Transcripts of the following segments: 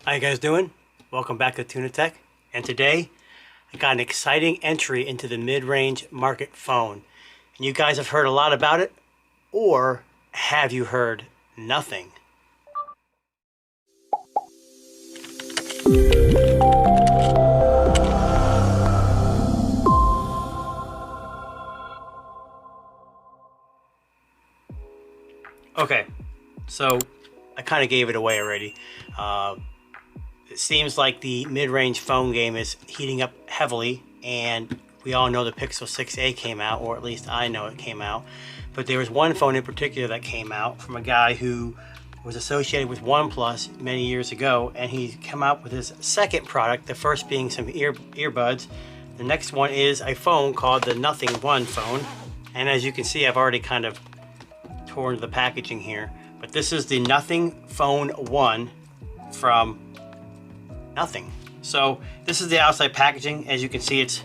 How you guys doing? Welcome back to Tuna Tech. And today I got an exciting entry into the mid-range market phone. And you guys have heard a lot about it, or have you heard nothing? Okay, so I kind of gave it away already. It seems like the mid-range phone game is heating up heavily, and we all know the Pixel 6a came out, or at least I know it came out. But there was one phone in particular that came out from a guy who was associated with OnePlus many years ago, and he came out with his second product, the first being some earbuds. The next one is a phone called the Nothing One phone. And as you can see, I've already kind of torn the packaging here, but this is the Nothing Phone 1 from Nothing. So this is the outside packaging. As you can see, it's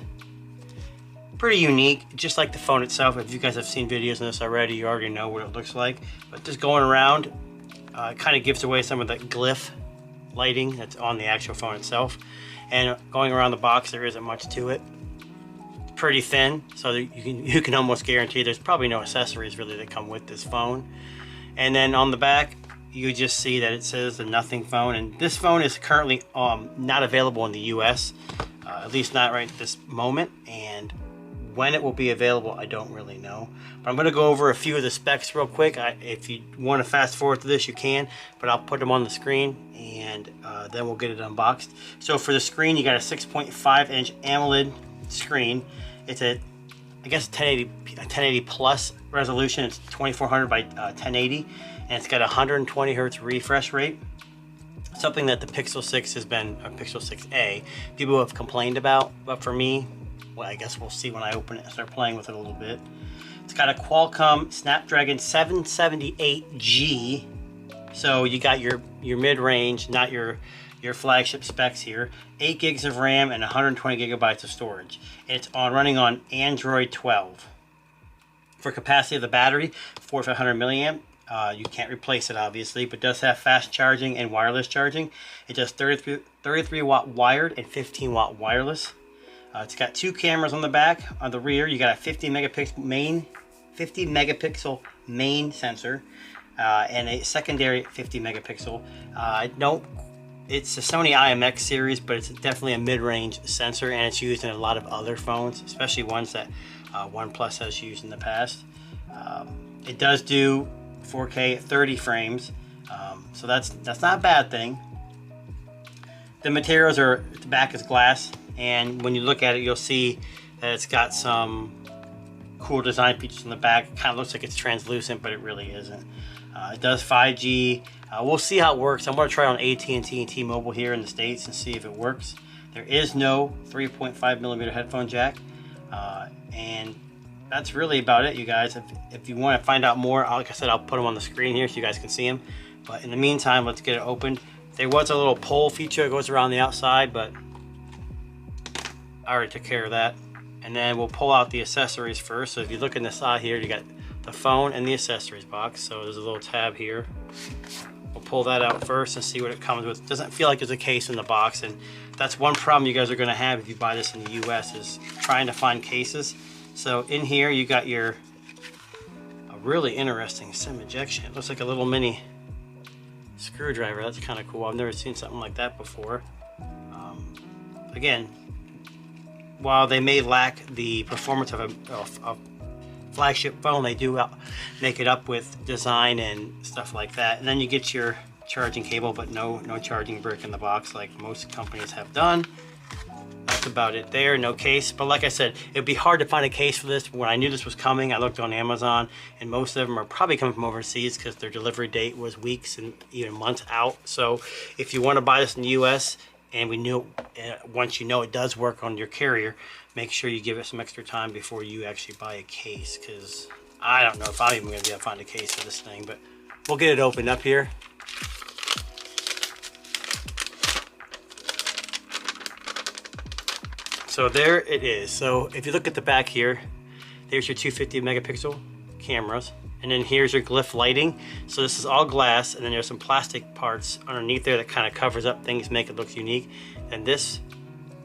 pretty unique, just like the phone itself. If you guys have seen videos on this already, you already know what it looks like. But just going around, it kind of gives away some of the glyph lighting that's on the actual phone itself. And going around the box, there isn't much to it. It's pretty thin, so you can almost guarantee there's probably no accessories really that come with this phone. And then on the back, you just see that it says the Nothing Phone, and this phone is currently not available in the US, at least not right at this moment, and when it will be available I don't really know. But I'm going to go over a few of the specs real quick. If you want to fast forward to this, you can, but I'll put them on the screen, and then we'll get it unboxed. So for the screen, you got a 6.5 inch AMOLED screen. It's a, I guess, 1080 plus resolution. It's 2400 by 1080, and it's got a 120 hertz refresh rate, something that the Pixel 6 has been, or Pixel 6a, people have complained about. But for me, well, I guess we'll see when I open it and start playing with it a little bit. It's got a Qualcomm Snapdragon 778G, so you got your mid-range, not your flagship specs here. 8 gigs of RAM and 120 gigabytes of storage. And it's running on Android 12. For capacity of the battery, 4500 milliamp. You can't replace it obviously, but does have fast charging and wireless charging. It does 33 watt wired and 15 watt wireless. It's got 2 cameras on the back. On the rear, you got a 50 megapixel main sensor, and a secondary 50 megapixel. It's a Sony IMX series, but it's definitely a mid-range sensor, and it's used in a lot of other phones, especially ones that OnePlus has used in the past. It does do 4K 30 frames, so that's not a bad thing. The materials are, the back is glass, and when you look at it, you'll see that it's got some cool design features in the back. It kind of looks like it's translucent, but it really isn't. It does 5G. We'll see how it works. I'm going to try it on AT&T and T-Mobile here in the States and see if it works. There is no 3.5 millimeter headphone jack, and that's really about it, you guys. If you want to find out more, like I said, I'll put them on the screen here so you guys can see them. But in the meantime, let's get it opened. There was a little pull feature that goes around the outside, but I already took care of that. And then we'll pull out the accessories first. So if you look in the side here, you got the phone and the accessories box. So there's a little tab here. We'll pull that out first and see what it comes with. It doesn't feel like there's a case in the box, and that's one problem you guys are going to have if you buy this in the US, is trying to find cases. So in here you got a really interesting SIM ejection. It looks like a little mini screwdriver. That's kind of cool. I've never seen something like that before. Again, while they may lack the performance of a flagship phone, they do make it up with design and stuff like that. And then you get your charging cable, but no charging brick in the box like most companies have done. That's about it there. No case. But like I said, it'd be hard to find a case for this. When I knew this was coming, I looked on Amazon, and most of them are probably coming from overseas because their delivery date was weeks and even months out. So if you want to buy this in the US, and we knew once you know it does work on your carrier, make sure you give it some extra time before you actually buy a case, because I don't know if I'm even going to be able to find a case for this thing. But we'll get it opened up here. So there it is. So if you look at the back here, there's your 250 megapixel cameras. And then here's your glyph lighting. So this is all glass, and then there's some plastic parts underneath there that kind of covers up things, make it look unique. And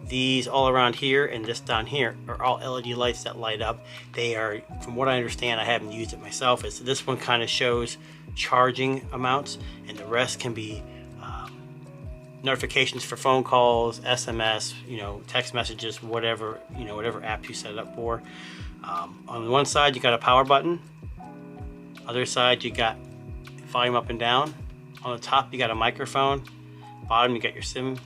these all around here and this down here are all LED lights that light up. They are, from what I understand, I haven't used it myself, is this one kind of shows charging amounts, and the rest can be notifications for phone calls, SMS, text messages, whatever, whatever app you set it up for. On one side you got a power button, other side you got volume up and down. On the top you got a microphone, bottom you got your SIM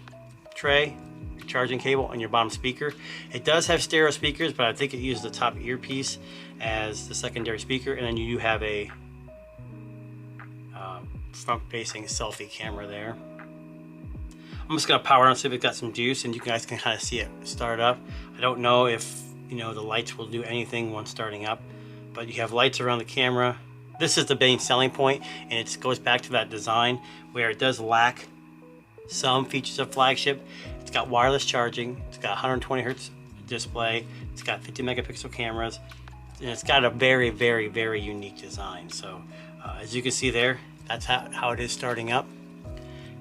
tray, your charging cable, and your bottom speaker. It does have stereo speakers, but I think it uses the top earpiece as the secondary speaker, and then you do have a front-facing selfie camera there. I'm just gonna power on, see if it's got some juice, and you guys can kind of see it start up. I don't know if the lights will do anything once starting up, but you have lights around the camera. This is the main selling point, and it goes back to that design where it does lack some features of flagship. It's got wireless charging, it's got 120 Hz display, it's got 50 megapixel cameras, and it's got a very, very, very unique design. So as you can see there, that's how it is starting up.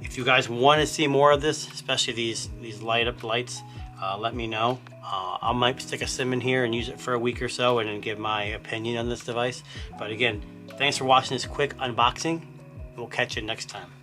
If you guys want to see more of this, especially these light up lights, let me know. I might stick a SIM in here and use it for a week or so and then give my opinion on this device. But again, thanks for watching this quick unboxing. We'll catch you next time.